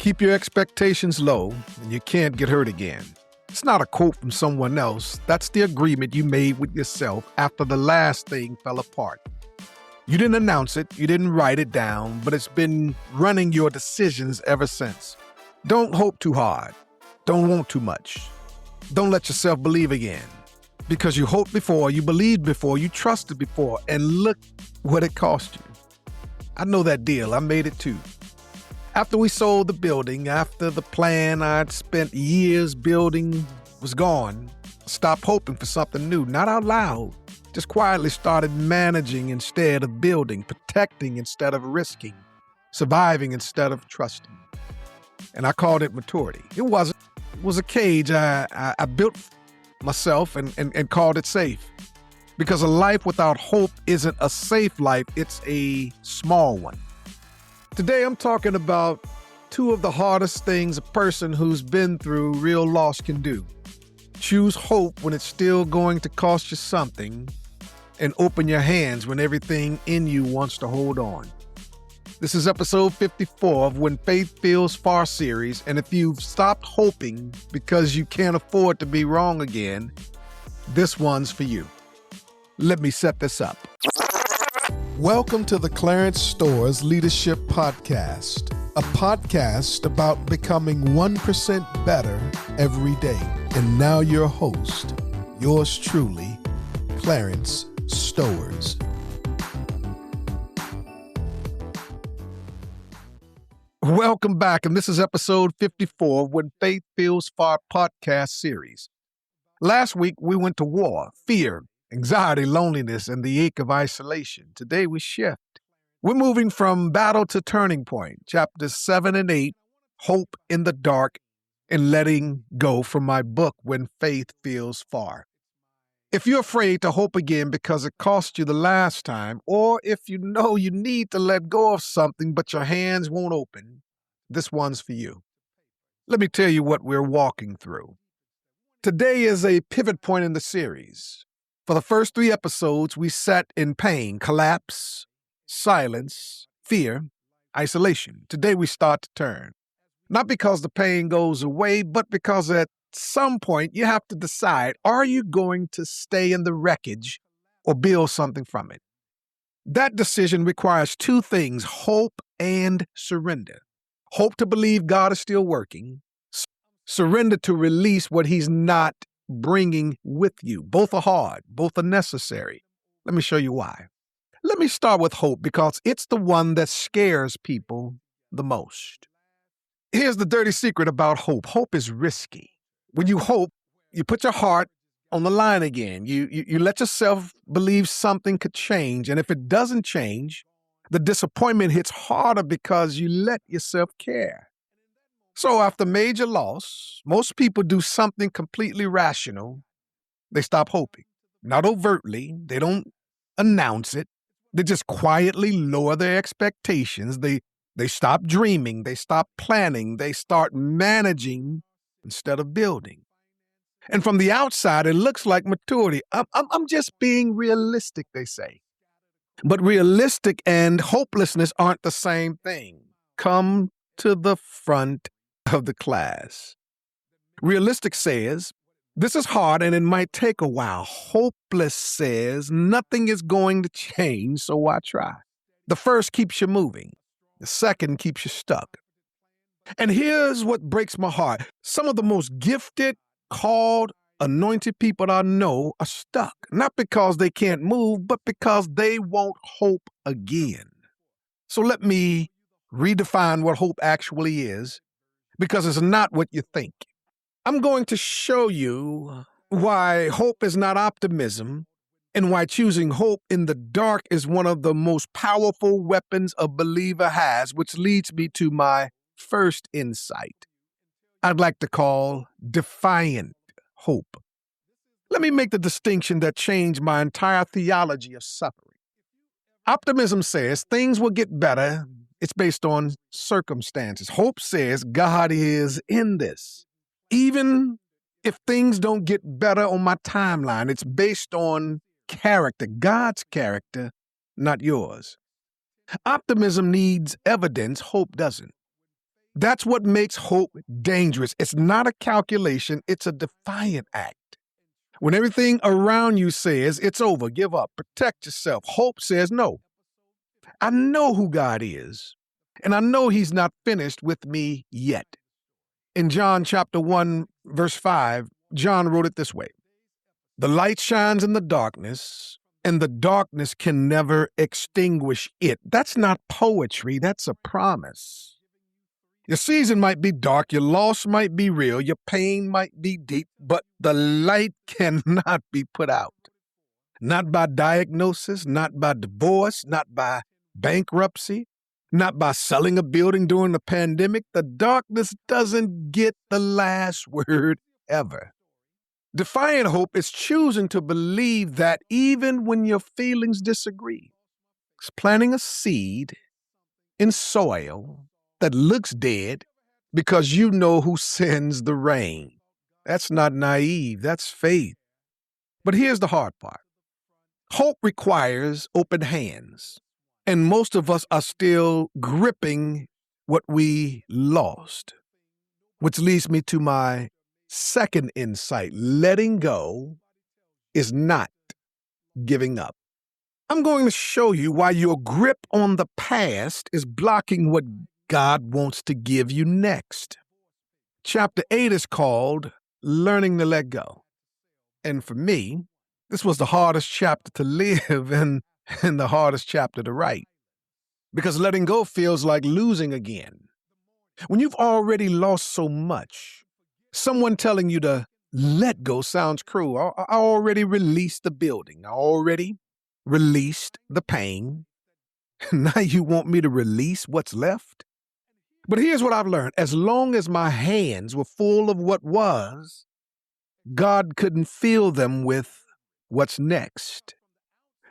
Keep your expectations low, and you can't get hurt again. It's not a quote from someone else. That's the agreement you made with yourself after the last thing fell apart. You didn't announce it, you didn't write it down, but it's been running your decisions ever since. Don't hope too hard. Don't want too much. Don't let yourself believe again. Because you hoped before, you believed before, you trusted before, and look what it cost you. I know that deal. I made it too. After we sold the building, after the plan I'd spent years building was gone, I stopped hoping for something new, not out loud. Just quietly started managing instead of building, protecting instead of risking, surviving instead of trusting. And I called it maturity. It wasn't. It was a cage I built myself and called it safe. Because a life without hope isn't a safe life, it's a small one. Today I'm talking about two of the hardest things a person who's been through real loss can do. Choose hope when it's still going to cost you something, and open your hands when everything in you wants to hold on. This is episode 54 of When Faith Feels Far series, and if you've stopped hoping because you can't afford to be wrong again, this one's for you. Let me set this up. Welcome to the Stowers Leadership Podcast, a podcast about becoming 1% better every day. And now your host, yours truly, Clarence Stowers. Welcome back, and this is episode 54 of When Faith Feels Far podcast series. Last week, we went to war, fear, anxiety, loneliness, and the ache of isolation. Today, we shift. We're moving from battle to turning point, chapters 7 and 8, Hope in the Dark, and letting go from my book, When Faith Feels Far. If you're afraid to hope again because it cost you the last time, or if you know you need to let go of something but your hands won't open, this one's for you. Let me tell you what we're walking through. Today is a pivot point in the series. For the first 3 episodes, we sat in pain, collapse, silence, fear, isolation. Today we start to turn. Not because the pain goes away, but because at some point you have to decide, are you going to stay in the wreckage or build something from it? That decision requires 2 things, hope and surrender. Hope to believe God is still working. Surrender to release what he's not bringing with you. Both are hard. Both are necessary. Let me show you why. Let me start with hope because it's the one that scares people the most. Here's the dirty secret about hope. Hope is risky. When you hope, you put your heart on the line again. You let yourself believe something could change. And if it doesn't change, the disappointment hits harder because you let yourself care. So after major loss, most people do something completely rational. They stop hoping. Not overtly. They don't announce it. They just quietly lower their expectations. They stop dreaming. They stop planning. They start managing instead of building. And from the outside, it looks like maturity. I'm just being realistic, they say. But realistic and hopelessness aren't the same thing. Come to the front of the class. Realistic says, this is hard and it might take a while. Hopeless says, nothing is going to change, so why try? The first keeps you moving. The second keeps you stuck. And here's what breaks my heart. Some of the most gifted, called, anointed people I know are stuck. Not because they can't move, but because they won't hope again. So let me redefine what hope actually is, because it's not what you think. I'm going to show you why hope is not optimism and why choosing hope in the dark is one of the most powerful weapons a believer has, which leads me to my first insight I'd like to call defiant hope. Let me make the distinction that changed my entire theology of suffering. Optimism says things will get better. It's based on circumstances. Hope says God is in this. Even if things don't get better on my timeline, it's based on character, God's character, not yours. Optimism needs evidence, hope doesn't. That's what makes hope dangerous. It's not a calculation, it's a defiant act. When everything around you says it's over, give up, protect yourself, hope says no. I know who God is, and I know He's not finished with me yet. In John chapter 1, verse 5, John wrote it this way: "The light shines in the darkness, and the darkness can never extinguish it." That's not poetry, that's a promise. Your season might be dark, your loss might be real, your pain might be deep, but the light cannot be put out. Not by diagnosis, not by divorce, not by bankruptcy, not by selling a building during the pandemic. The darkness doesn't get the last word ever. Defiant hope is choosing to believe that even when your feelings disagree. It's planting a seed in soil that looks dead because you know who sends the rain. That's not naive, that's faith. But here's the hard part. Hope requires open hands, and most of us are still gripping what we lost. Which leads me to my second insight. Letting go is not giving up. I'm going to show you why your grip on the past is blocking what God wants to give you next. Chapter 8 is called Learning to Let Go. And for me, this was the hardest chapter to live and the hardest chapter to write. Because letting go feels like losing again. When you've already lost so much, someone telling you to let go sounds cruel. I already released the building. I already released the pain. Now you want me to release what's left? But here's what I've learned. As long as my hands were full of what was, God couldn't fill them with what's next.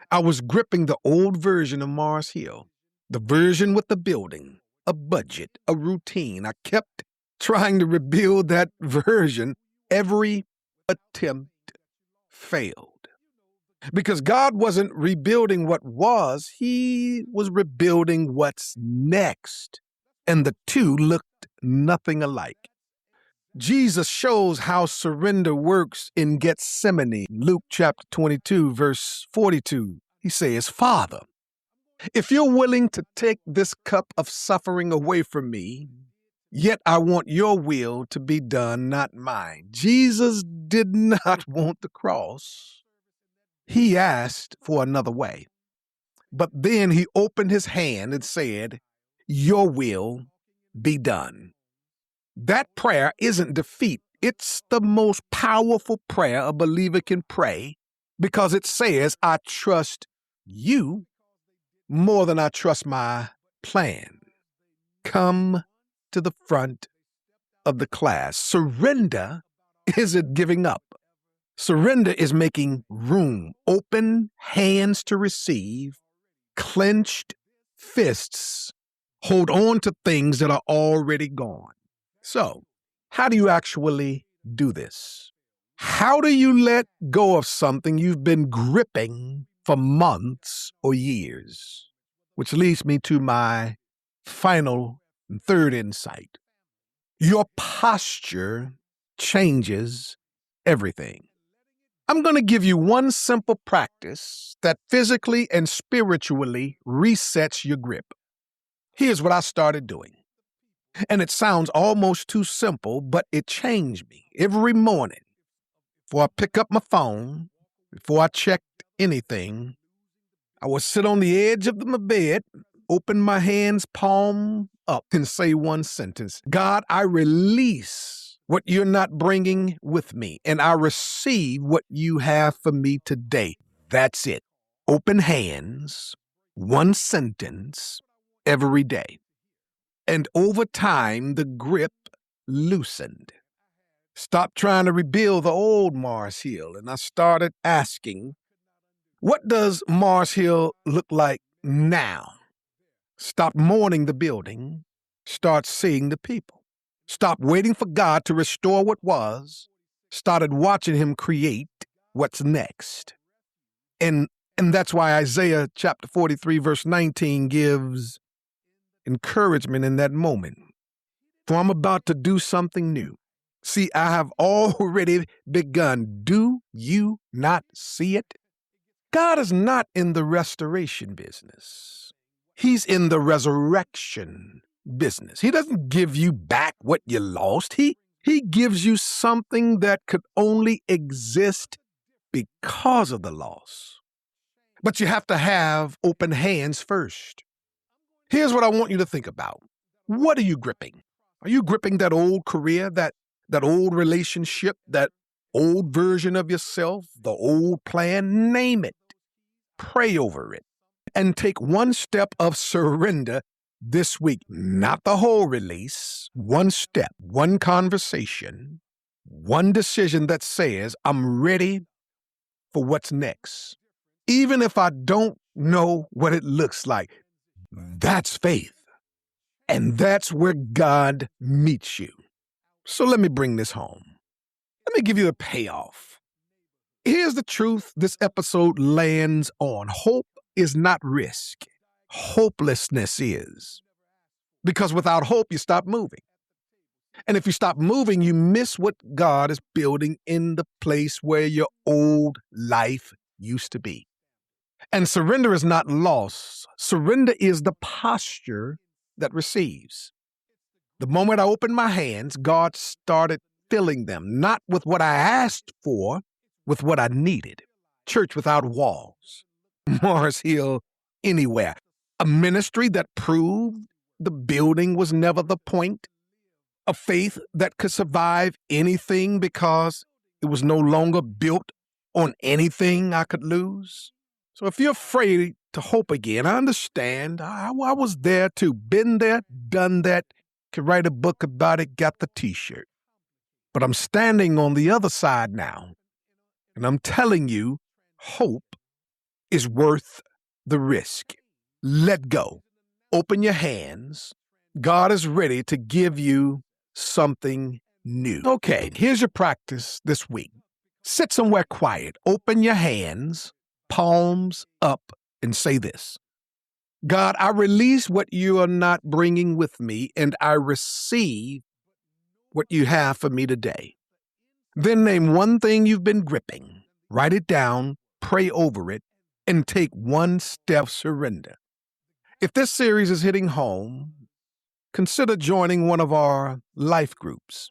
I was gripping the old version of Mars Hill, the version with the building, a budget, a routine. I kept trying to rebuild that version. Every attempt failed. Because God wasn't rebuilding what was, He was rebuilding what's next. And the two looked nothing alike. Jesus shows how surrender works in Gethsemane. Luke chapter 22, verse 42. He says, "Father, if you're willing to take this cup of suffering away from me, yet I want your will to be done, not mine." Jesus did not want the cross. He asked for another way. But then He opened His hand and said, "Your will be done." That prayer isn't defeat. It's the most powerful prayer a believer can pray because it says, "I trust you more than I trust my plan." Come to the front of the class. Surrender isn't giving up. Surrender is making room, open hands to receive, clenched fists hold on to things that are already gone. So, how do you actually do this? How do you let go of something you've been gripping for months or years? Which leads me to my final and third insight. Your posture changes everything. I'm going to give you one simple practice that physically and spiritually resets your grip. Here's what I started doing. And it sounds almost too simple, but it changed me. Every morning, before I pick up my phone, before I checked anything, I would sit on the edge of my bed, open my hands palm up, and say one sentence: "God, I release what you're not bringing with me, and I receive what you have for me today." That's it. Open hands, one sentence every day. And over time, the grip loosened. Stopped trying to rebuild the old Mars Hill, and I started asking, what does Mars Hill look like now? Stop mourning the building, start seeing the people. Stop waiting for God to restore what was, started watching Him create what's next. And that's why Isaiah chapter 43, verse 19 gives encouragement in that moment. for I'm about to do something new. See, I have already begun. Do you not see it? God is not in the restoration business. He's in the resurrection business. He doesn't give you back what you lost. He gives you something that could only exist because of the loss. But you have to have open hands first. Here's what I want you to think about. What are you gripping? Are you gripping that old career, that old relationship, that old version of yourself, the old plan? Name it. Pray over it. And take one step of surrender this week. Not the whole release. One step, one conversation, one decision that says, I'm ready for what's next. Even if I don't know what it looks like, that's faith. And that's where God meets you. So let me bring this home. Let me give you a payoff. Here's the truth this episode lands on. Hope is not risk. Hopelessness is. Because without hope, you stop moving. And if you stop moving, you miss what God is building in the place where your old life used to be. And surrender is not loss. Surrender is the posture that receives. The moment I opened my hands, God started filling them, not with what I asked for, with what I needed. Church without walls. Mars Hill anywhere. A ministry that proved the building was never the point. A faith that could survive anything because it was no longer built on anything I could lose. So if you're afraid to hope again, I understand. I was there too. Been there, done that. Could write a book about it, got the t-shirt. But I'm standing on the other side now. And I'm telling you, hope is worth the risk. Let go. Open your hands. God is ready to give you something new. Okay, here's your practice this week. Sit somewhere quiet. Open your hands, palms up, and say this. God, I release what you are not bringing with me, and I receive what you have for me today. Then name one thing you've been gripping. Write it down, pray over it, and take one step of surrender. If this series is hitting home, consider joining one of our life groups.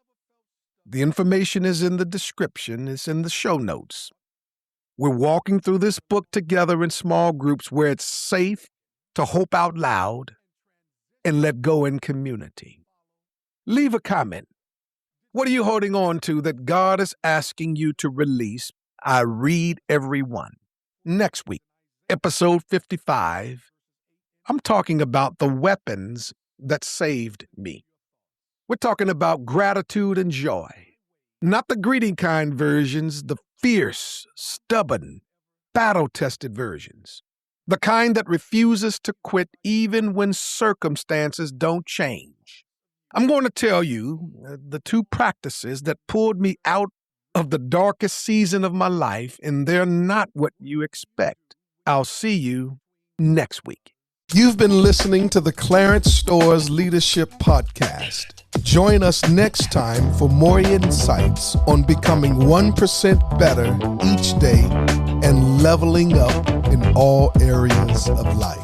The information is in the description, it's in the show notes. We're walking through this book together in small groups where it's safe to hope out loud and let go in community. Leave a comment. What are you holding on to that God is asking you to release? I read every one. Next week, episode 55, I'm talking about the weapons that saved me. We're talking about gratitude and joy. Not the greedy kind versions, the fierce, stubborn, battle-tested versions. The kind that refuses to quit even when circumstances don't change. I'm going to tell you the two practices that pulled me out of the darkest season of my life, and they're not what you expect. I'll see you next week. You've been listening to the Clenched Stowers Leadership Podcast. Join us next time for more insights on becoming 1% better each day and leveling up in all areas of life.